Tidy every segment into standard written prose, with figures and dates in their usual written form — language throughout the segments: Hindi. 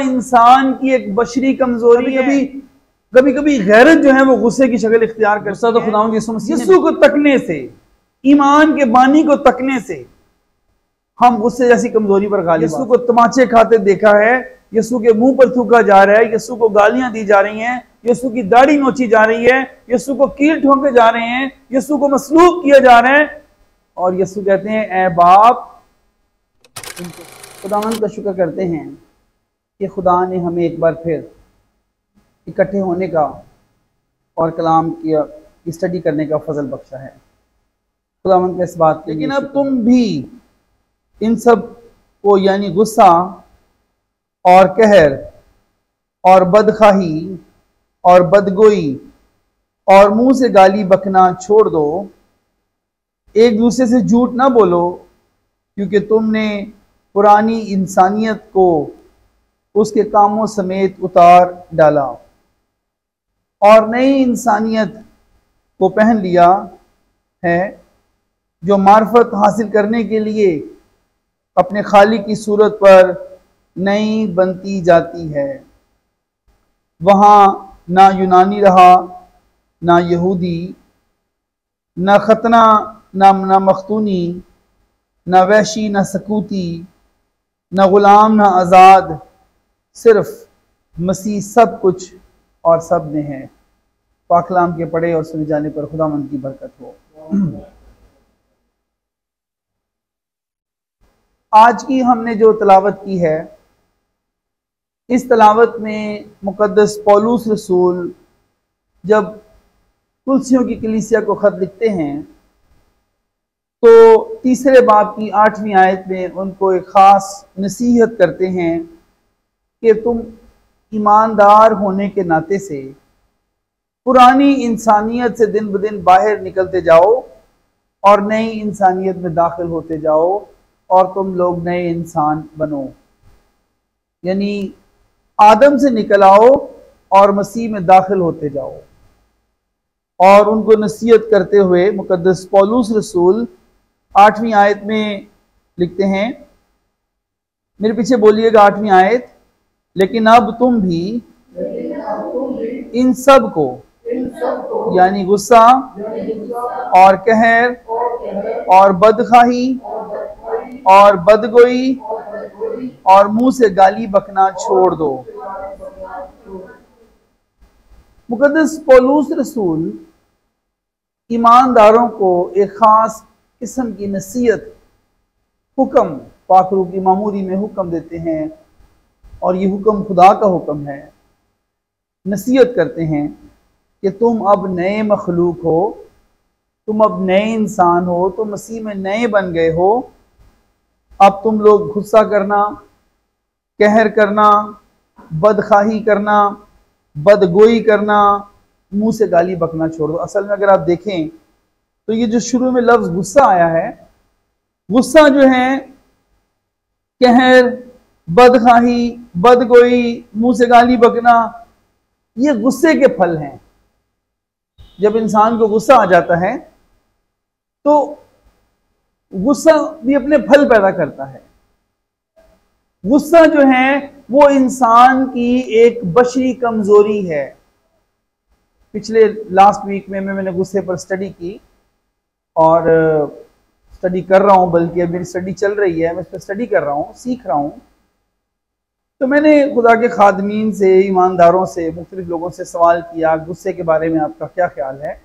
इंसान की एक बशरी कमजोरी है। कभी कभी गैरत जो है वो गुस्से की शक्ल इख्तियार करता है। तो खुदावंद यीशु को तकने से, ईमान के बानी को तकने से हम गुस्से जैसी कमजोरी पर गालिब। यीशु को तमाचे खाते देखा है, यीशु के मुंह पर थूका जा रहा है, यीशु को गालियां दी जा रही हैं, यीशु की दाढ़ी नोची जा रही है, यीशु को कील ठोके जा रहे हैं, यीशु को मसलूब किया जा रहा है, और यीशु कहते हैं ए बाप। खुदावंद का शुक्र करते हैं कि खुदा ने हमें एक बार फिर इकट्ठे होने का और कलाम की स्टडी करने का फजल बख्शा है। खुदावंद का इस बात के। लेकिन अब तुम भी इन सब को यानी गुस्सा और कहर और बदखाही और बदगोई और मुंह से गाली बकना छोड़ दो। एक दूसरे से झूठ ना बोलो, क्योंकि तुमने पुरानी इंसानियत को उसके कामों समेत उतार डाला और नई इंसानियत को पहन लिया है, जो मार्फत हासिल करने के लिए अपने खालिक की सूरत पर नई बनती जाती है। वहाँ ना यूनानी रहा, ना यहूदी, ना खतना, ना मख्तूनी, ना वैशी, ना सकूती, ना गुलाम, ना आज़ाद, सिर्फ मसीह सब कुछ और सब में है। पाकलाम के पढ़े और सुने जाने पर खुदावंद की बरकत हो। आज की हमने जो तलावत की है, इस तलावत में मुकद्दस पौलुस रसूल जब कुलसियों की कलीसिया को खत लिखते हैं तो तीसरे बाब की 8वीं आयत में उनको एक ख़ास नसीहत करते हैं कि तुम ईमानदार होने के नाते से पुरानी इंसानियत से दिन ब दिन बाहर निकलते जाओ और नई इंसानियत में दाखिल होते जाओ और तुम लोग नए इंसान बनो। यानी आदम से निकल आओ और मसीह में दाखिल होते जाओ। और उनको नसीहत करते हुए मुकद्दस पौलुस रसूल 8वीं आयत में लिखते हैं, मेरे पीछे बोलिएगा 8वीं आयत, लेकिन अब तुम भी इन सब को यानी गुस्सा और कहर और बदखाही और बदगोई और मुंह से गाली बकना छोड़ दो। मुकद्दस पौलुस रसूल ईमानदारों को एक खास किस्म की नसीहत, हुक्म, पाकरू की मामूरी में हुक्म देते हैं, और ये हुक्म खुदा का हुक्म है। नसीहत करते हैं कि तुम अब नए मखलूक हो, तुम अब नए इंसान हो, तुम मसीह में नए बन गए हो। अब तुम लोग गुस्सा करना, कहर करना, बदखाही करना, बदगोई करना, मुंह से गाली बकना छोड़ दो। असल में अगर आप देखें तो ये जो शुरू में लफ्ज गुस्सा आया है, गुस्सा जो है कहर, बदखाही, बदगोई, मुंह से गाली बकना, ये गुस्से के फल हैं। जब इंसान को गुस्सा आ जाता है तो गुस्सा भी अपने फल पैदा करता है। गुस्सा जो है वो इंसान की एक बशरी कमजोरी है। पिछले लास्ट वीक में मैंने गुस्से पर स्टडी की और स्टडी कर रहा हूँ, बल्कि अभी मेरी स्टडी चल रही है, मैं इस पर स्टडी कर रहा हूँ, सीख रहा हूँ। तो मैंने खुदा के खादमीन से, ईमानदारों से, मुख्तलिफ लोगों से सवाल किया गुस्से के बारे में आपका क्या ख्याल है।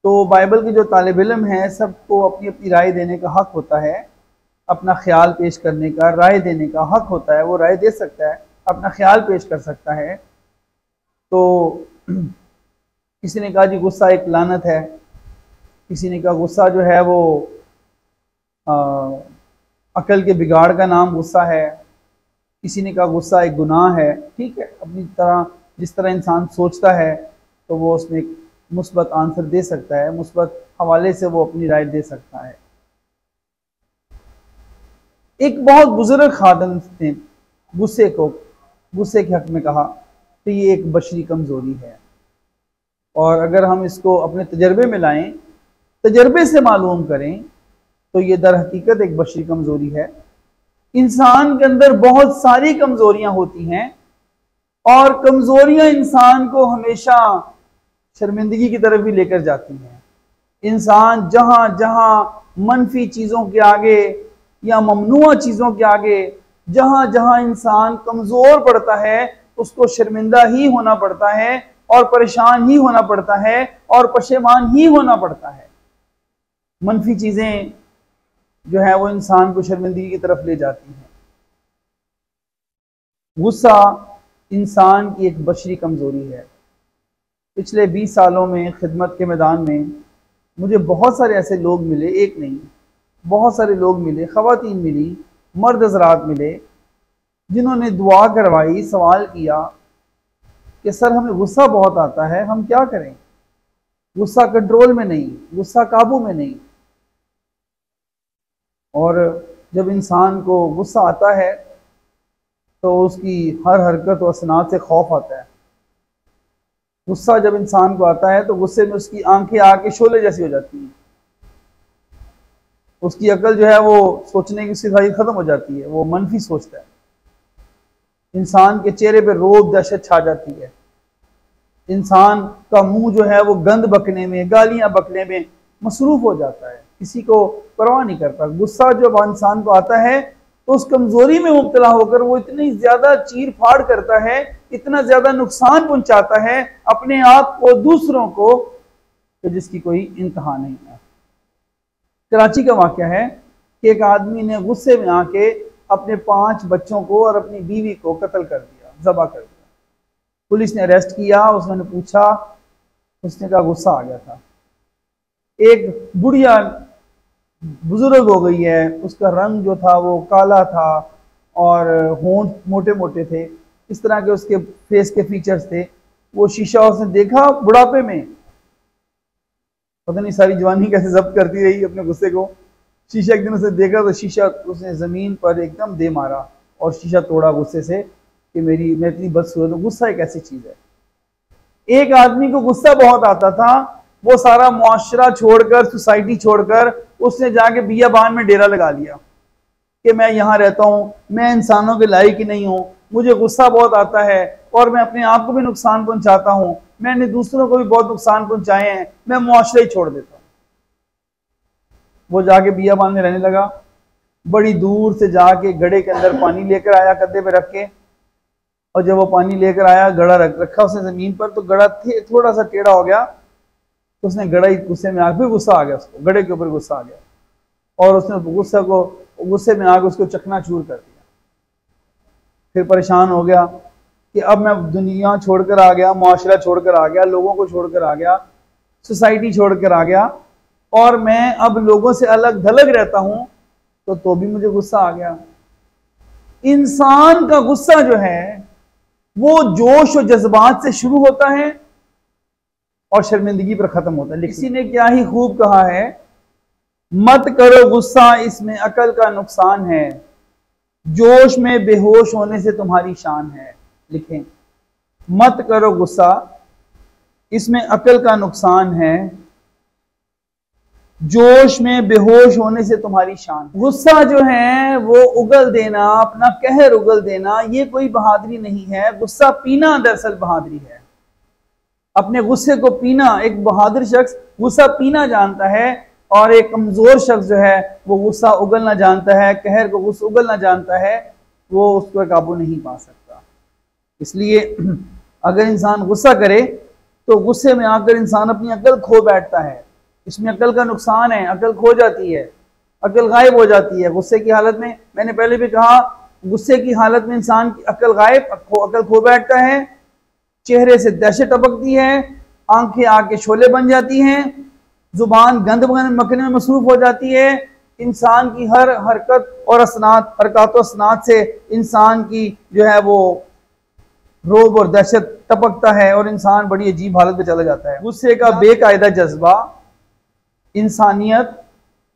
तो बाइबल के जो तालिब इल्म हैं सबको अपनी अपनी राय देने का हक होता है, अपना ख्याल पेश करने का, राय देने का हक होता है। वो राय दे सकता है, अपना ख्याल पेश कर सकता है। तो किसी ने कहा जी गुस्सा एक लानत है, किसी ने कहा गुस्सा जो है वो अकल के बिगाड़ का नाम गुस्सा है, किसी ने कहा गुस्सा एक गुनाह है। ठीक है, अपनी तरह जिस तरह इंसान सोचता है तो वो उसमें एक मुस्बत आंसर दे सकता है, मुस्बत हवाले से वो अपनी राय दे सकता है। एक बहुत बुजुर्ग खादम ने गुस्से के हक में कहा तो ये एक बशरी कमजोरी है, और अगर हम इसको अपने तजर्बे में लाएं, तजर्बे से मालूम करें, तो ये दर हकीकत एक बशरी कमजोरी है। इंसान के अंदर बहुत सारी कमजोरियां होती हैं और कमजोरियां इंसान को हमेशा शर्मिंदगी की तरफ भी लेकर जाती हैं। इंसान जहां जहां मनफी चीजों के आगे या ममनुआ चीजों के आगे जहां जहां इंसान कमजोर पड़ता है उसको शर्मिंदा ही होना पड़ता है और परेशान ही होना पड़ता है और पशेमान ही होना पड़ता है। मनफी चीजें जो है वो इंसान को शर्मिंदगी की तरफ ले जाती हैं। गुस्सा इंसान की एक बशरी कमजोरी है। पिछले 20 सालों में खिदमत के मैदान में मुझे बहुत सारे ऐसे लोग मिले, एक नहीं बहुत सारे लोग मिले, ख़वातीन मिली, मर्द हज़रात मिले, जिन्होंने दुआ करवाई, सवाल किया कि सर हमें गुस्सा बहुत आता है, हम क्या करें? गुस्सा कंट्रोल में नहीं, गुस्सा काबू में नहीं। और जब इंसान को गुस्सा आता है तो उसकी हर हरकत और सनात से खौफ आता है। गुस्सा जब इंसान को आता है तो गुस्से में उसकी आंखें आके शोले जैसी हो जाती हैं, उसकी अकल जो है वो सोचने की सिखाई खत्म हो जाती है, वो मनफी सोचता है। इंसान के चेहरे पे रोब दहशत छा जाती है। इंसान का मुंह जो है वो गंद बकने में, गालियां बकने में मसरूफ हो जाता है, किसी को परवाह नहीं करता। गुस्सा जब इंसान को आता है तो उस कमजोरी में मुब्तला होकर वो इतनी ज्यादा चीर फाड़ करता है, इतना ज्यादा नुकसान पहुंचाता है अपने आप को, दूसरों को, तो जिसकी कोई इंतहा नहीं है। कराची का वाक़या है कि एक आदमी ने गुस्से में आके अपने 5 बच्चों को और अपनी बीवी को कत्ल कर दिया, ज़बह कर दिया। पुलिस ने अरेस्ट किया, उसने पूछा, उसने कहा गुस्सा आ गया था। एक बुढ़िया बुजुर्ग हो गई है, उसका रंग जो था वो काला था और होंठ मोटे मोटे थे, इस तरह के उसके फेस के फीचर्स थे। वो शीशा उसने देखा बुढ़ापे में, पता नहीं सारी जवानी कैसे जब्त करती रही अपने गुस्से को। शीशा एक दिन उसने देखा तो शीशा उसने ज़मीन पर एकदम दे मारा और शीशा तोड़ा गुस्से से कि मैं इतनी बदसूरत हूँ। गुस्सा एक ऐसी चीज़ है। एक आदमी को गुस्सा बहुत आता था, वो सारा मुआशरा छोड़कर, सोसाइटी छोड़कर उसने जाके बियाबान में डेरा लगा लिया कि मैं यहाँ रहता हूँ, मैं इंसानों के लायक ही नहीं हूँ, मुझे गुस्सा बहुत आता है और मैं अपने आप को भी नुकसान पहुंचाता हूँ, मैंने दूसरों को भी बहुत नुकसान पहुंचाए हैं, मैं मुआशरा ही छोड़ देता हूँ। वो जाके बियाबान में रहने लगा। बड़ी दूर से जाके घड़े के अंदर पानी लेकर आया कंधे पे रख के, और जब वो पानी लेकर आया, घड़ा रखा उसने जमीन पर, तो घड़ा थोड़ा सा टेढ़ा हो गया, तो उसने घड़ा ही गुस्से में आके, फिर गुस्सा आ गया उसको, घड़े के ऊपर गुस्सा आ गया और उसने गुस्से में आके उसको चकनाचूर कर दिया। फिर परेशान हो गया कि अब मैं दुनिया छोड़कर आ गया, मुआशरा छोड़कर आ गया, लोगों को छोड़कर आ गया, सोसाइटी छोड़कर आ गया और मैं अब लोगों से अलग थलग रहता हूं, तो भी मुझे गुस्सा आ गया। इंसान का गुस्सा जो है वो जोश और जज्बात से शुरू होता है और शर्मिंदगी पर खत्म होता है। किसी ने क्या ही खूब कहा है, मत करो गुस्सा, इसमें अकल का नुकसान है, जोश में बेहोश होने से तुम्हारी शान है। लिखें, मत करो गुस्सा, इसमें अकल का नुकसान है, जोश में बेहोश होने से तुम्हारी शान। गुस्सा जो है वो उगल देना, अपना कहर उगल देना, ये कोई बहादुरी नहीं है। गुस्सा पीना दरअसल बहादुरी है। अपने गुस्से को पीना, एक बहादुर शख्स गुस्सा पीना जानता है और एक कमजोर शख्स जो है वो गुस्सा उगलना जानता है, कहर को गुस्सा उगलना जानता है, वो उसको काबू नहीं पा सकता। इसलिए अगर इंसान गुस्सा करे तो गुस्से में आकर इंसान अपनी अकल खो बैठता है। इसमें अकल का नुकसान है, अकल खो जाती है, अकल गायब हो जाती है गुस्से की हालत में। मैंने पहले भी कहा, गुस्से की हालत में इंसान की अकल गायब, अकल खो बैठता है, चेहरे से दहशत टपकती है, आंखें आके शोले बन जाती हैं, जुबान गंद मकने में मसरूफ हो जाती है। इंसान की हर हरकत और हरकत असनात से इंसान की जो है वो रोब और दहशत टपकता है और इंसान बड़ी अजीब हालत में चला जाता है। गुस्से का बेकायदा जज्बा इंसानियत,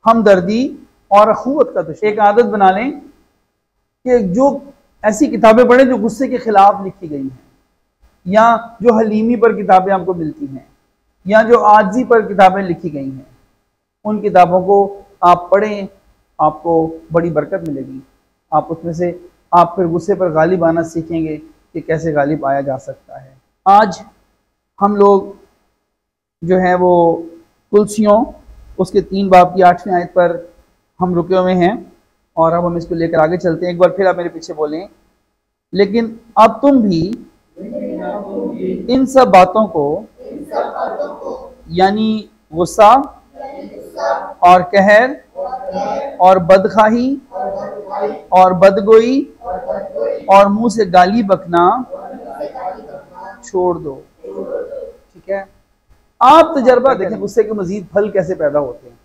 हमदर्दी और अखुवत का दुश्मन। एक आदत बना लें कि जो ऐसी किताबें पढ़ें जो गुस्से के खिलाफ लिखी गई हैं, या जो हलीमी पर किताबें आपको मिलती हैं, या जो आजी पर किताबें लिखी गई हैं, उन किताबों को आप पढ़ें, आपको बड़ी बरकत मिलेगी। आप उसमें से आप फिर गुस्से पर गालिब आना सीखेंगे कि कैसे गालिब आया जा सकता है। आज हम लोग जो है वो कुलसियों उसके 3 बाब की 8वीं आयत पर हम रुके हुए हैं और अब हम इसको लेकर आगे चलते हैं। एक बार फिर आप मेरे पीछे बोलें, लेकिन अब तुम भी इन सब बातों को यानी गुस्सा और कहर और बदखाही और बदगोई और मुंह से गाली बकना छोड़ दो। ठीक है, आप तजर्बा देखें गुस्से के मजीद फल कैसे पैदा होते हैं।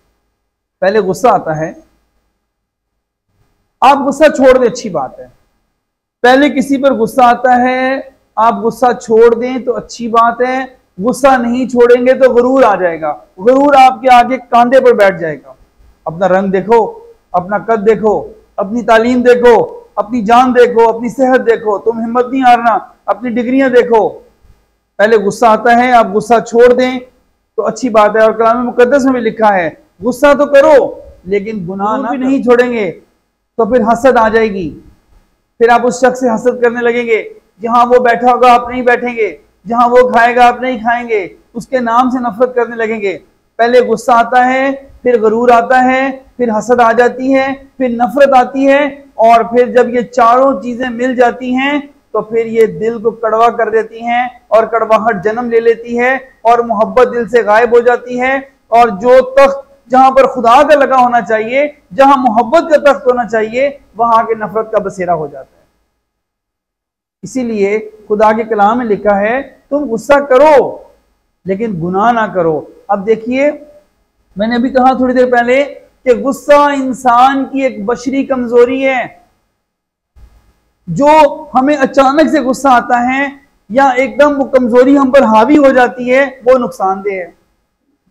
पहले गुस्सा आता है, आप गुस्सा छोड़ दें, अच्छी बात है। पहले किसी पर गुस्सा आता है, आप गुस्सा छोड़ दें तो अच्छी बात है। गुस्सा नहीं छोड़ेंगे तो गुरूर आ जाएगा, गुरूर आपके आगे कांधे पर बैठ जाएगा। अपना रंग देखो, अपना कद देखो, अपनी तालीम देखो, अपनी जान देखो, अपनी सेहत देखो, तुम हिम्मत नहीं हारना, अपनी डिग्रियां देखो। पहले गुस्सा आता है, आप गुस्सा छोड़ दें तो अच्छी बात है। और कलाम मुकद्दस में भी लिखा है गुस्सा तो करो लेकिन गुनाह भी नहीं छोड़ेंगे तो फिर हसद आ जाएगी, फिर आप उस शख्स से हसद करने लगेंगे। जहां वो बैठा होगा आप नहीं बैठेंगे, जहां वो खाएगा आप नहीं खाएंगे, उसके नाम से नफरत करने लगेंगे। पहले गुस्सा आता है, फिर गरूर आता है, फिर हसद आ जाती है, फिर नफरत आती है, और फिर जब ये चारों चीजें मिल जाती हैं तो फिर ये दिल को कड़वा कर देती हैं और कड़वाहट जन्म ले लेती है और मोहब्बत दिल से गायब हो जाती है। और जो तख्त जहां पर खुदा का लगा होना चाहिए, जहां मोहब्बत का तख्त होना चाहिए, वहां आके नफरत का बसेरा हो जाता है। इसीलिए खुदा के कलाम में लिखा है तुम गुस्सा करो लेकिन गुनाह ना करो। अब देखिए, मैंने अभी कहा थोड़ी देर पहले कि गुस्सा इंसान की एक बशरी कमजोरी है। जो हमें अचानक से गुस्सा आता है या एकदम वो कमजोरी हम पर हावी हो जाती है, वो नुकसानदेह है।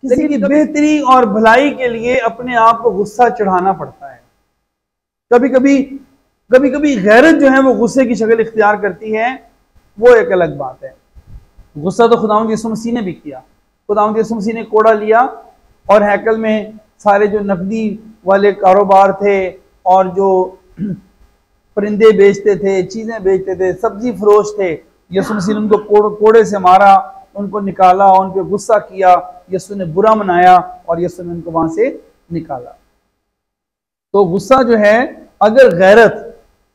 किसी की बेहतरी और भलाई के लिए अपने आप को गुस्सा चढ़ाना पड़ता है। कभी कभी गैरत जो है वो गुस्से की शक्ल इख्तियार करती है, वो एक अलग बात है। गुस्सा तो खुदावंद यीशु मसीह ने भी किया। खुदावंद यीशु मसीह ने कोड़ा लिया और हैकल में सारे जो नकदी वाले कारोबार थे और जो परिंदे बेचते थे, चीजें बेचते थे, सब्जी फरोश थे, यीशु मसीह ने उनको कोड़े से मारा, उनको निकाला, उन पर गुस्सा किया, यीशु ने बुरा मनाया और यीशु ने उनको वहां से निकाला। तो गुस्सा जो है, अगर गैरत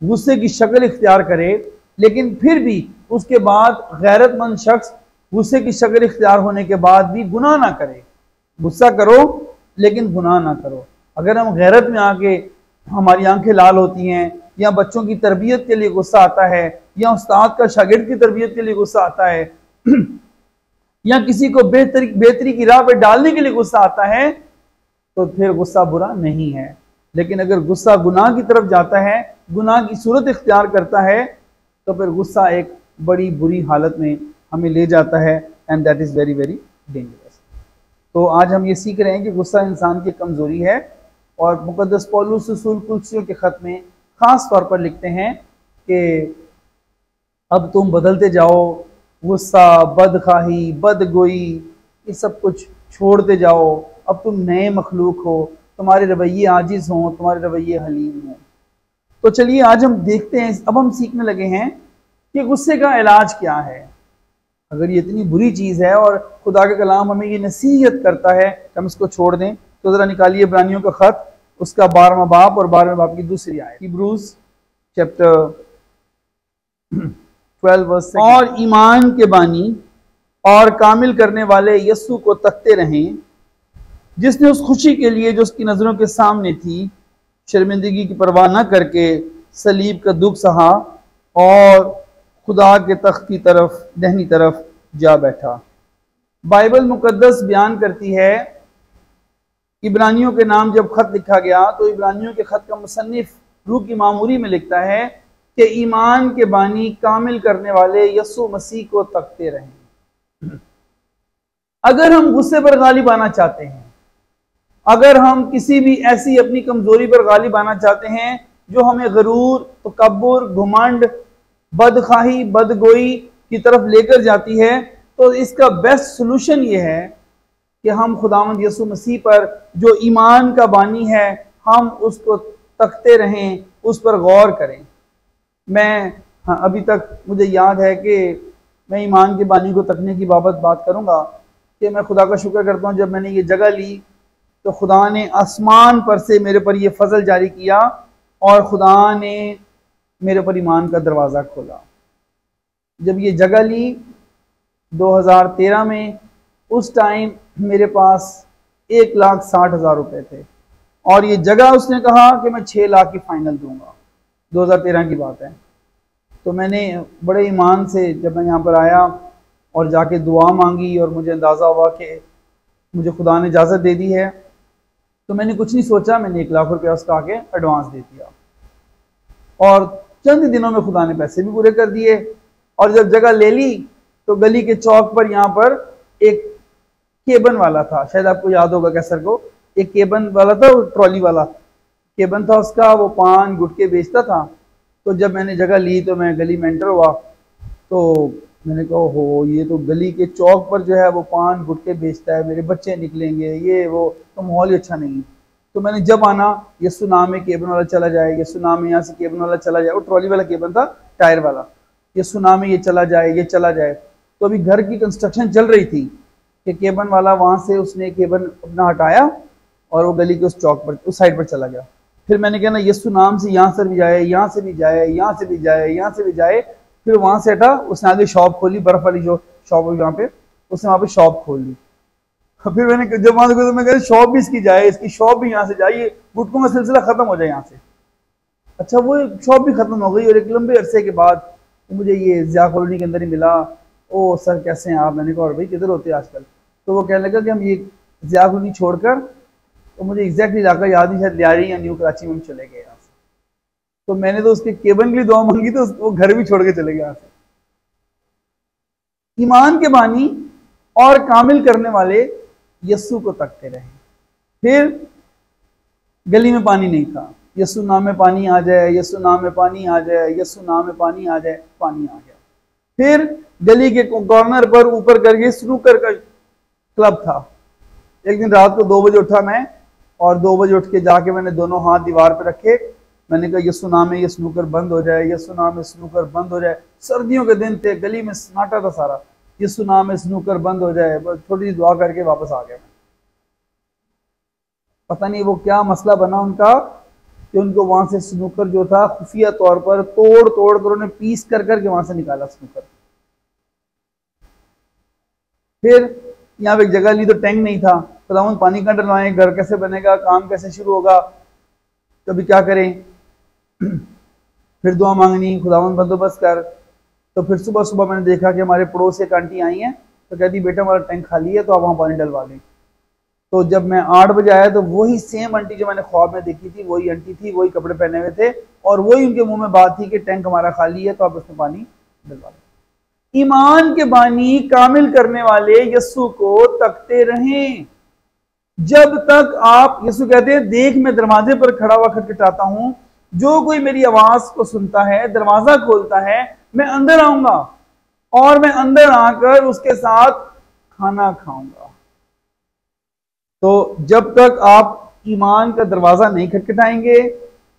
गुस्से की शक्ल इख्तियार करे लेकिन फिर भी उसके बाद गैरतमंद शख्स गुस्से की शक्ल इख्तियार होने के बाद भी गुनाह ना करे। गुस्सा करो लेकिन गुनाह ना करो। अगर हम गैरत में आके हमारी आंखें लाल होती हैं, या बच्चों की तरबियत के लिए गुस्सा आता है, या उस्ताद का शागिर्द की तरबियत के लिए गुस्सा आता है, या किसी को बेहतरी की राह पर डालने के लिए गुस्सा आता है, तो फिर गुस्सा बुरा नहीं है। लेकिन अगर गुस्सा गुनाह की तरफ जाता है, गुनाह की सूरत इख्तियार करता है, तो फिर गुस्सा एक बड़ी बुरी हालत में हमें ले जाता है, and that is very very dangerous. तो आज हम ये सीख रहे हैं कि गुस्सा इंसान की कमज़ोरी है, और मुक़द्दस पौलुस रसूल कुलसियों के ख़त में ख़ास तौर पर लिखते हैं कि अब तुम बदलते जाओ, गुस्सा, बदखाही, बदगोई, ये सब कुछ छोड़ते जाओ। अब तुम नए मखलूक हो, तुम्हारे रवैये आजिज़ हों, तुम्हारे रवैये हलीम हों। तो चलिए आज हम देखते हैं, अब हम सीखने लगे हैं कि गुस्से का इलाज क्या है। अगर ये इतनी बुरी चीज़ है और खुदा का कलाम हमें ये नसीहत करता है कि हम इसको छोड़ दें, तो ज़रा निकालिए इब्रानियों का ख़त, उसका 12वां बाब और 12वें बाब की दूसरी आयत, हिब्रूज चैप्टर 12 वर्स। और ईमान के बानी और कामिल करने वाले यस्सु को तकते रहें, जिसने उस खुशी के लिए जो उसकी नज़रों के सामने थी, शर्मिंदगी की परवाह न करके सलीब का दुख सहा और खुदा के तख्त की तरफ, दहनी तरफ जा बैठा। बाइबल मुकद्दस बयान करती है, इब्रानियों के नाम जब खत लिखा गया तो इब्रानियों के खत का मुसन्निफ रूह की मामूरी में लिखता है कि ईमान के बानी कामिल करने वाले यस्सु मसीह को तकते रहें। अगर हम गुस्से पर गालिब आना चाहते हैं, अगर हम किसी भी ऐसी अपनी कमजोरी पर गालिब आना चाहते हैं जो हमें गरूर, तकब्बुर, घुमंड, बदखाही, बदगोई की तरफ लेकर जाती है, तो इसका बेस्ट सोल्यूशन ये है कि हम खुदावंद यीशु मसीह पर जो ईमान का बानी है, हम उसको तकते रहें, उस पर गौर करें। मैं अभी तक मुझे याद है कि मैं ईमान के बानी को तकने की बाबत बात करूंगा कि मैं खुदा का शुक्र करता हूँ, जब मैंने ये जगह ली तो खुदा ने आसमान पर से मेरे पर ये फजल जारी किया और खुदा ने मेरे पर ईमान का दरवाज़ा खोला। जब ये जगह ली 2013 में, उस टाइम मेरे पास 1,60,000 रुपये थे और ये जगह उसने कहा कि मैं 6 लाख की फाइनल दूंगा। 2013 की बात है। तो मैंने बड़े ईमान से जब मैं यहाँ पर आया और जाके दुआ मांगी और मुझे अंदाज़ा हुआ कि मुझे खुदा ने इजाज़त दे दी है, तो मैंने कुछ नहीं सोचा, मैंने 1 लाख रुपया उसका आके एडवांस दे दिया और चंद दिनों में खुदा ने पैसे भी पूरे कर दिए। और जब जगह ले ली तो गली के चौक पर यहाँ पर एक केबन वाला था, शायद आपको याद होगा कैसर को, एक केबन वाला था, वो ट्रॉली वाला केबन था उसका, वो पान गुटके बेचता था। तो जब मैंने जगह ली तो मैं गली में एंटर हुआ तो मैंने कहा हो, ये तो गली के चौक पर जो है वो पान गुटके बेचता है, मेरे बच्चे निकलेंगे, ये वो, तो माहौल ही अच्छा नहीं। तो मैंने जब आना, यस्सु नाम में केबन वाला चला जाए, यस्सु नाम में यहाँ से केबन वाला चला जाए, वो ट्रॉली वाला केबन था, टायर वाला, यस्सु नाम में ये चला जाए, ये चला जाए। तो अभी घर की कंस्ट्रक्शन चल रही थी कि केबन वाला वहाँ से उसने केबन अपना हटाया और वो गली के उस चौक पर, उस साइड पर चला गया। फिर मैंने कहा ना, यस्सु नाम से यहाँ से भी जाए, यहाँ से भी जाए, यहाँ से भी जाए, यहाँ से भी जाए। फिर वहाँ से हटा, उसने आगे शॉप खोली, बर्फ वाली जो शॉप है वहाँ पे, उसने वहाँ पे शॉप खोल ली। फिर मैंने जब वहाँ से मैं कह शॉप भी इसकी जाए, इसकी शॉप भी यहाँ से जाए, गुटकों का सिलसिला खत्म हो जाए यहाँ से। अच्छा, वो शॉप भी खत्म हो गई और एक लंबे अरसे के बाद मुझे ये ज़िया कॉलोनी के अंदर ही मिला। ओ सर कैसे हैं आप? मैंने कहा और भाई किधर होते हैं आजकल? तो वो कहने लगा कि हम ये ज़िया कॉलोनी छोड़कर, तो मुझे एग्जैक्टली इलाका याद नहीं, शायद लियारी या न्यू कराची में हम चले गए यहाँ से। तो मैंने तो उसके केबन के लिए दुआ मांगी तो वो घर भी छोड़ के चले गए यहाँ से। ईमान के बानी और कामिल करने वाले यस्सु को तकते रहे। फिर गली में पानी नहीं था, यस्सु नाम में पानी आ जाए, यस्सु नाम में पानी आ जाए, यस्सु नाम में पानी आ जाए, पानी आ गया। फिर गली के कॉर्नर पर ऊपर करके स्नूकर का क्लब था। एक दिन रात को 2 बजे उठा मैं और 2 बजे उठ के जाके मैंने दोनों हाथ दीवार पे रखे, मैंने कहा यस्सु नाम में ये स्नूकर बंद हो जाए, यस्सु नाम में स्नूकर बंद हो जाए। सर्दियों के दिन थे, गली में सन्नाटा था सारा, यस्सु नाम में स्नूकर बंद हो जाए। बस थोड़ी सी दुआ करके वापस आ गया। पता नहीं वो क्या मसला बना उनका कि उनको वहां से स्नूकर जो था खुफिया तौर पर तोड़ तोड़ कर उन्हें पीस कर करके वहां से निकाला स्नूकर। फिर यहाँ पे एक जगह ली तो टैंक नहीं था, खुदावंद पानी कहाँ डलवाएं, घर कैसे बनेगा, काम कैसे शुरू होगा, कभी क्या करें। फिर दुआ मांगनी, खुदावंद बंदोबस्त कर। तो फिर सुबह सुबह मैंने देखा कि हमारे पड़ोस एक आंटी आई हैं, तो कहती बेटा हमारा टैंक खाली है तो आप वहाँ पानी डलवा लें। तो जब मैं 8 बजे आया तो वही सेम आंटी जो मैंने ख्वाब में देखी थी, वही आंटी थी, वही कपड़े पहने हुए थे और वही उनके मुंह में बात थी कि टैंक हमारा खाली है तो आप उसमें पानी डलवा लें। ईमान के बानी कामिल करने वाले यस्सु को तकते रहें जब तक आप, यस्सु कहते हैं देख मैं दरवाजे पर खड़ा हुआ खटखटाता हूं, जो कोई मेरी आवाज को सुनता है, दरवाजा खोलता है, मैं अंदर आऊंगा और मैं अंदर आकर उसके साथ खाना खाऊंगा। तो जब तक आप ईमान का दरवाजा नहीं खटखटाएंगे,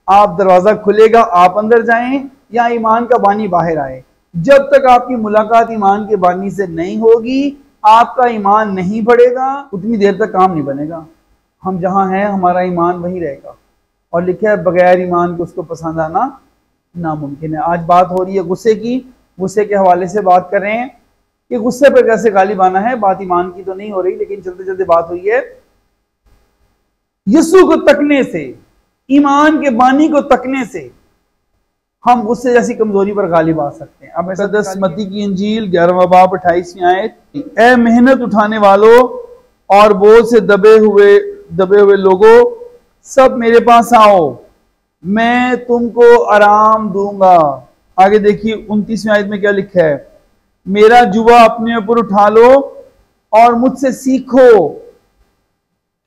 आप दरवाजा खुलेगा, आप अंदर जाएं या ईमान का बानी बाहर आए, जब तक आपकी मुलाकात ईमान के बानी से नहीं होगी, आपका ईमान नहीं बढ़ेगा, उतनी देर तक काम नहीं बनेगा। हम जहां हैं हमारा ईमान वहीं रहेगा। और लिखा है बगैर ईमान के उसको पसंद आना नामुमकिन है। आज बात हो रही है गुस्से की, गुस्से के हवाले से बात कर रहे हैं कि गुस्से पर कैसे गालिब आना है। बात ईमान की तो नहीं हो रही, लेकिन चलते चलते बात हुई है यीशु को तकने से, ईमान के बानी को तकने से हम गुस्से जैसी कमजोरी पर गालिब आ सकते हैं। अब ऐसा 10 मत्ती की इंजील 11वां बाब 28वीं आयत, ए मेहनत उठाने वालों और बोझ से दबे हुए लोगों, सब मेरे पास आओ, मैं तुमको आराम दूंगा। आगे देखिए 29वीं आयत में क्या लिखा है, मेरा जुआ अपने ऊपर उठा लो और मुझसे सीखो,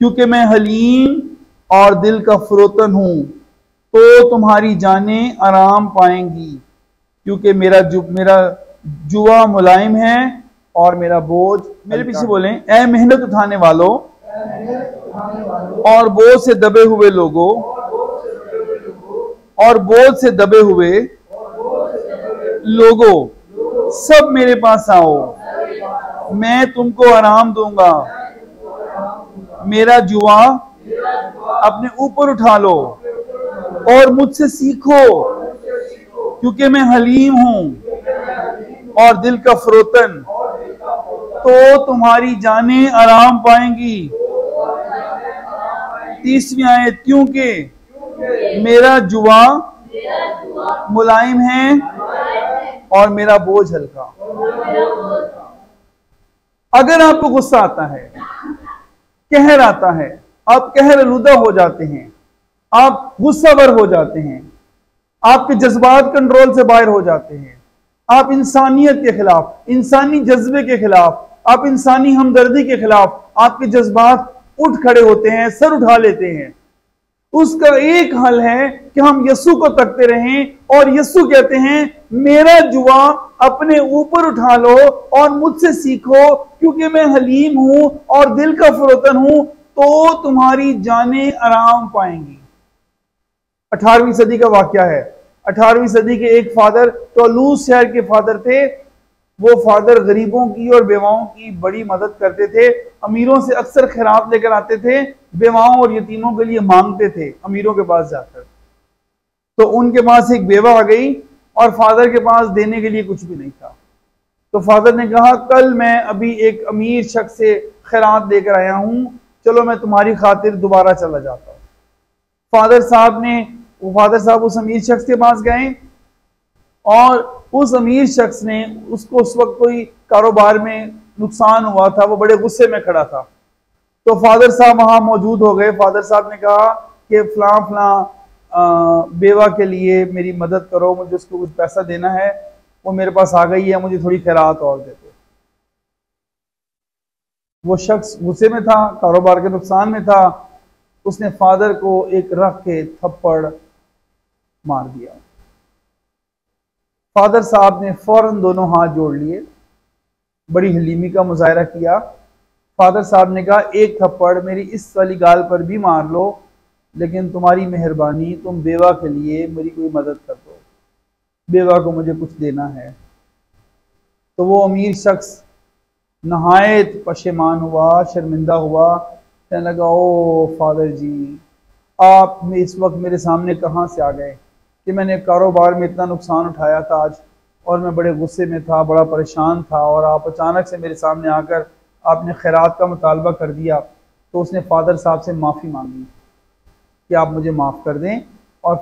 क्योंकि मैं हलीम और दिल का फरोतन हूं, तो तुम्हारी जानें आराम पाएंगी। क्योंकि मेरा जुआ मुलायम है और मेरा बोझ, मेरे पीछे बोलें, ए मेहनत उठाने वालों और बोझ से दबे हुए लोगों और बोझ से दबे हुए लोगों, सब मेरे पास आओ, मैं तुमको आराम दूंगा। मेरा जुआ अपने ऊपर उठा लो और मुझसे सीखो, क्योंकि मैं हलीम हूं और दिल का फरोतन, तो तुम्हारी जानें आराम पाएंगी। 30वीं आयत, क्योंकि मेरा जुआ मुलायम है और मेरा बोझ हल्का। अगर आपको गुस्सा आता है, कहर आता है, आप कहर आलूदा हो जाते हैं, आप गुस्सावर हो जाते हैं, आपके जज्बात कंट्रोल से बाहर हो जाते हैं, आप इंसानियत के खिलाफ, इंसानी जज्बे के खिलाफ, आप इंसानी हमदर्दी के खिलाफ, आपके जज्बात उठ खड़े होते हैं, सर उठा लेते हैं, उसका एक हल है कि हम यस्सु को तकते रहें और यस्सु कहते हैं मेरा जुआ अपने ऊपर उठा लो और मुझसे सीखो, क्योंकि मैं हलीम हूं और दिल का फरोतन हूं, तो तुम्हारी जानें आराम पाएंगी। 18वीं सदी का वाकया है। 18वीं सदी के एक फादर, टोलूस शहर के फादर थे। वो फादर गरीबों की और बेवाओं की बड़ी मदद करते थे। अमीरों से अक्सर खैरात लेकर आते थे, बेवाओं और यतीमों के लिए मांगते थे अमीरों के पास जाकर। तो उनके पास एक बेवा आ गई और फादर के पास देने के लिए कुछ भी नहीं था। तो फादर ने कहा, कल मैं अभी एक अमीर शख्स से खैरात लेकर आया हूं, चलो मैं तुम्हारी खातिर दोबारा चला जाता हूं। फादर साहब उस अमीर शख्स के पास गए और उस अमीर शख्स ने, उसको उस वक्त कोई कारोबार में नुकसान हुआ था, वो बड़े गुस्से में खड़ा था। तो फादर साहब वहां मौजूद हो गए। फादर साहब ने कहा कि फलां बेवा के लिए मेरी मदद करो, मुझे उसको कुछ पैसा देना है, वो मेरे पास आ गई है, मुझे थोड़ी खैरात और दे दो। वो शख्स गुस्से में था, कारोबार के नुकसान में था, उसने फादर को एक रख के थप्पड़ मार दिया। फादर साहब ने फौरन दोनों हाथ जोड़ लिए, बड़ी हलीमी का मुजाहरा किया। फादर साहब ने कहा, एक थप्पड़ मेरी इस वाली गाल पर भी मार लो, लेकिन तुम्हारी मेहरबानी, तुम बेवा के लिए मेरी कोई मदद कर दो, बेवा को मुझे कुछ देना है। तो वो अमीर शख्स नहायत पशेमान हुआ, शर्मिंदा हुआ, कहने लगा, ओ फादर जी, आप में इस वक्त मेरे सामने कहाँ से आ गए कि मैंने कारोबार में इतना नुकसान उठाया था आज, और मैं बड़े गुस्से में था, बड़ा परेशान था, और आप अचानक से मेरे सामने आकर आपने खैरात का मुतालबा कर दिया। तो उसने फादर साहब से माफ़ी मांगी कि आप मुझे माफ़ कर दें, और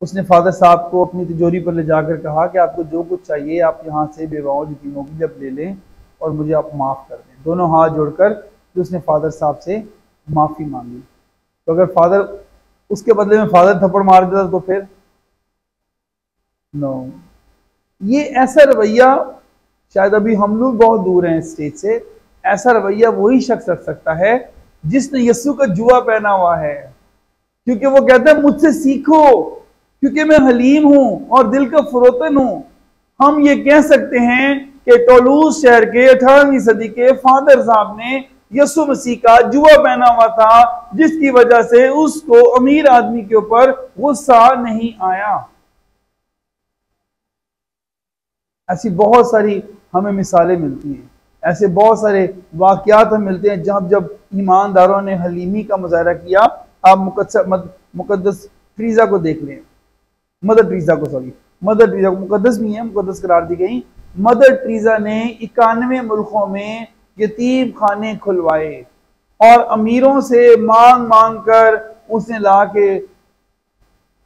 उसने फादर साहब को अपनी तिजोरी पर ले जाकर कहा कि आपको जो कुछ चाहिए आप यहाँ से बेवाओं यतीमों की जब ले लें और मुझे आप माफ़ कर दें। दोनों हाथ जोड़कर उसने फादर साहब से माफ़ी मांगी। तो अगर फादर उसके बदले में फादर थप्पड़ मार देता तो फिर नो, ये ऐसा रवैया शायद अभी हम लोग बहुत दूर हैं इस स्टेज से, ऐसा रवैया वही शख्स रख सकता है जिसने यस्सु का जुआ पहना हुआ है, क्योंकि वो कहता है मुझसे सीखो, क्योंकि मैं हलीम हूं और दिल का फरोतन हूं। हम ये कह सकते हैं कि टोलूस शहर के 18वीं सदी के फादर साहब ने यस्सु मसीह का जुआ पहना हुआ था, जिसकी वजह से उसको अमीर आदमी के ऊपर गुस्सा नहीं आया। ऐसी बहुत सारी हमें मिसालें मिलती हैं, ऐसे बहुत सारे वाकयात हमें मिलते हैं जब ईमानदारों ने हलीमी का मुजाहरा किया। आप मुकद्दस ट्रीजा को देख लें, मदर ट्रीजा को मुकद्दस भी है, मुकद्दस करार दी गई। मदर ट्रीजा ने 91 मुल्कों में यतीम खाने खुलवाए और अमीरों से मांग मांग कर उसने ला के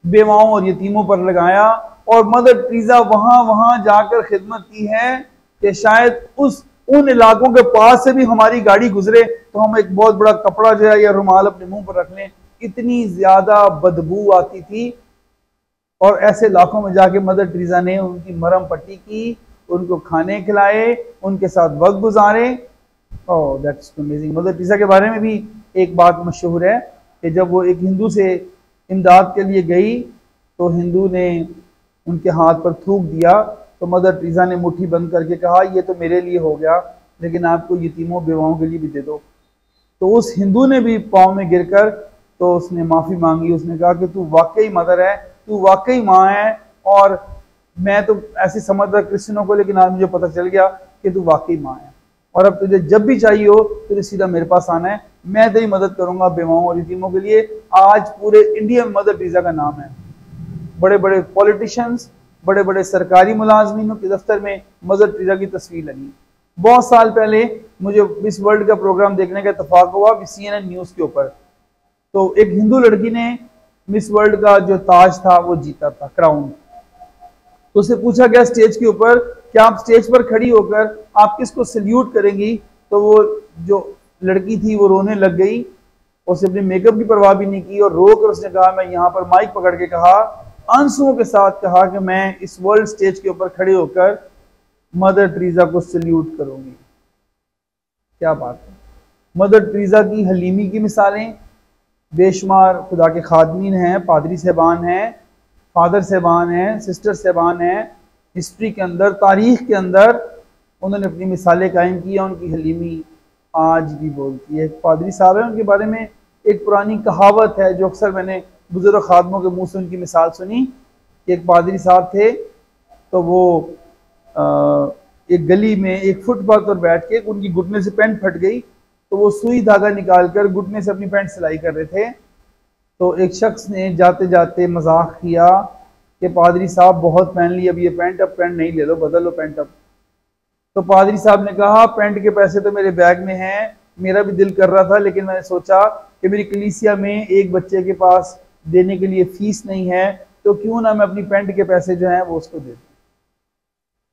बेवाओं और यतीमों पर लगाया। और मदर ट्रीजा वहां जाकर खिदमत की है कि शायद उन इलाकों के पास से भी हमारी गाड़ी गुजरे तो हम एक बहुत बड़ा कपड़ा जो है या रुमाल अपने मुंह पर रख लें, इतनी ज्यादा बदबू आती थी। और ऐसे इलाकों में जाके मदर ट्रीजा ने उनकी मरहम पट्टी की, उनको खाने खिलाए, उनके साथ वक्त गुजारे। Oh that's amazing. Mother Teresa के बारे में भी एक बात मशहूर है कि जब वो एक हिंदू से इमदाद के लिए गई तो हिंदू ने उनके हाथ पर थूक दिया, तो मदर ट्रीजा ने मुट्ठी बंद करके कहा, ये तो मेरे लिए हो गया, लेकिन आपको यतीमों बेवाओं के लिए भी दे दो। तो उस हिंदू ने भी पाँव में गिरकर तो उसने माफ़ी मांगी। उसने कहा कि तू वाकई मदर है, तू वाकई माँ है, और मैं तो ऐसे समझता क्रिश्चियनों को, लेकिन आज मुझे पता चल गया कि तू वाकई माँ है, और अब तुझे जब भी चाहिए हो तुझे सीधा मेरे पास आना है, मैं तेरी मदद करूंगा बेवाओं और यतीमों के लिए। आज पूरे इंडिया में मदर टेरेसा का नाम है। बड़े बड़े पॉलिटिशियंस, बड़े बड़े सरकारी मुलाजमीनों के दफ्तर में मदर टेरेसा की तस्वीर लगी। बहुत साल पहले मुझे मिस वर्ल्ड का प्रोग्राम देखने का इत्तेफाक हुआ CNN न्यूज़ के ऊपर। तो एक हिंदू लड़की ने मिस वर्ल्ड का जो ताज था वो जीता था, क्राउन। तो उसे पूछा गया स्टेज के ऊपर, क्या आप स्टेज पर खड़ी होकर आप किसको सल्यूट करेंगी? तो वो जो लड़की थी वो रोने लग गई, उसने अपने मेकअप की परवाह भी नहीं की और रो कर उसने कहा, मैं यहाँ पर माइक पकड़ के कहा, आंसुओं के साथ कहा कि मैं इस वर्ल्ड स्टेज के ऊपर खड़े होकर मदर टेरेसा को सल्यूट करूंगी। क्या बात है। मदर टेरेसा की हलीमी की मिसालें बेशुमार खुदा के खादमीन हैं, पादरी साहबान हैं, फादर साहबान हैं, सिस्टर साहबान हैं। हिस्ट्री के अंदर, तारीख के अंदर उन्होंने अपनी मिसालें कायम की हैं। उनकी हलीमी आज भी बोलती है। पादरी साहब हैं, उनके बारे में एक पुरानी कहावत है जो अक्सर मैंने बुजुर्ग खादमों के मुंह से उनकी मिसाल सुनी कि एक पादरी साहब थे, तो वो एक गली में एक फुटपाथ पर बैठ के उनकी घुटने से पैंट फट गई, तो वो सुई धागा निकालकर घुटने से अपनी पैंट सिलाई कर रहे थे। तो एक शख्स ने जाते जाते मजाक किया कि पादरी साहब बहुत पहन ली अब ये पैंट, अब पैंट नहीं ले लो, बदल लो पैंट अब। तो पादरी साहब ने कहा, पैंट के पैसे तो मेरे बैग में हैं, मेरा भी दिल कर रहा था, लेकिन मैंने सोचा कि मेरी कलीसिया में एक बच्चे के पास देने के लिए फीस नहीं है, तो क्यों ना मैं अपनी पैंट के पैसे जो हैं वो उसको दे दूं।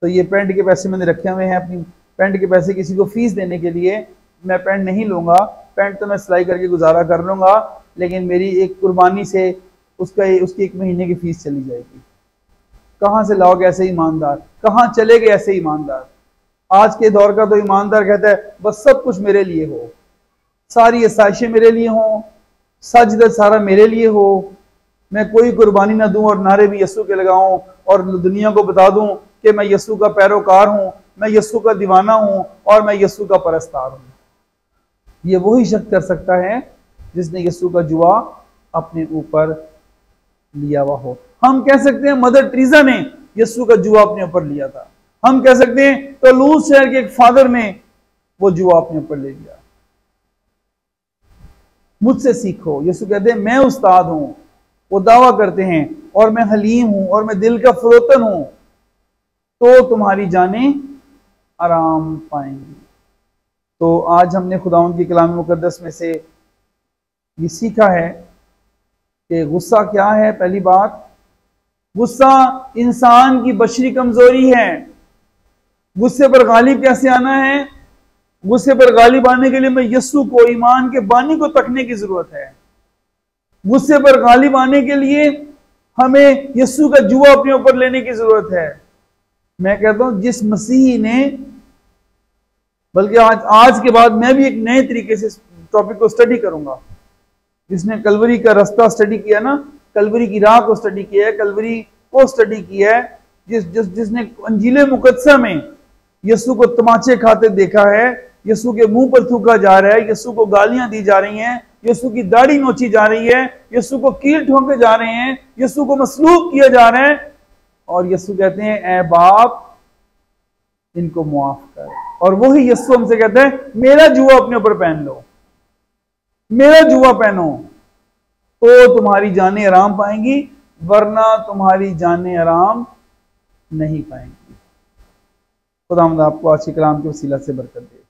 तो ये पैंट के पैसे मैंने रखे हुए हैं, अपनी पैंट के पैसे किसी को फीस देने के लिए मैं पैंट नहीं लूंगा। पैंट तो मैं सिलाई करके गुजारा कर लूंगा, लेकिन मेरी एक कुर्बानी से उसकी 1 महीने की फीस चली जाएगी। कहाँ से लाओगे ऐसे ईमानदार? कहाँ चले गए ऐसे ईमानदार? आज के दौर का तो ईमानदार कहता है बस सब कुछ मेरे लिए हो, सारी आसाइशें मेरे लिए हों, सजदा सारा मेरे लिए हो, मैं कोई कुर्बानी ना दूं और नारे भी यस्सु के लगाऊं और दुनिया को बता दूं कि मैं यस्सु का पैरोकार हूं, मैं यस्सु का दीवाना हूं और मैं यस्सु का परस्तार हूं। ये वही शख्स कर सकता है जिसने यस्सु का जुआ अपने ऊपर लिया हुआ हो। हम कह सकते हैं मदर टेरेसा ने यस्सु का जुआ अपने ऊपर लिया था। हम कह सकते हैं टूलूज़ शहर के एक फादर ने वो जुआ अपने ऊपर ले लिया। मुझसे सीखो, यीशु कहते हैं मैं उस्ताद हूं, वो दावा करते हैं, और मैं हलीम हूं और मैं दिल का फरोतन हूं, तो तुम्हारी जानें आराम पाएंगी। तो आज हमने खुदावंद की कलाम मुकद्दस में से ये सीखा है कि गुस्सा क्या है। पहली बात, गुस्सा इंसान की बशरी कमजोरी है। गुस्से पर गालिब कैसे आना है? गुस्से पर गालिब आने के लिए मैं यस्सु को, ईमान के बानी को तकने की जरूरत है। गुस्से पर गालिब आने के लिए हमें यस्सु का जुआ अपने ऊपर लेने की जरूरत है। मैं कहता हूं जिस मसीही ने, बल्कि आज के बाद मैं भी एक नए तरीके से टॉपिक को स्टडी करूंगा, जिसने कलवरी का रास्ता स्टडी किया ना, कलवरी की राह को स्टडी किया है, कलवरी को स्टडी किया है, जिसने अंजीले मुकद्दसा में यस्सु को तमाचे खाते देखा है, यस्सु के मुंह पर थूका जा रहा है, यस्सु को गालियां दी जा रही हैं, यस्सु की दाढ़ी नोची जा रही है, यस्सु को कील ठोके जा रहे हैं, यस्सु को मसलूब किया जा रहा है, और यस्सु कहते हैं ऐ बाप इनको मुआफ कर। और वही यस्सु हमसे कहते हैं मेरा जुआ अपने ऊपर पहन लो, मेरा जुआ पहनो तो तुम्हारी जानें आराम पाएंगी, वरना तुम्हारी जानें आराम नहीं पाएंगी। खुदावंद आपको आज के कलाम के वसीला से बरकत दे।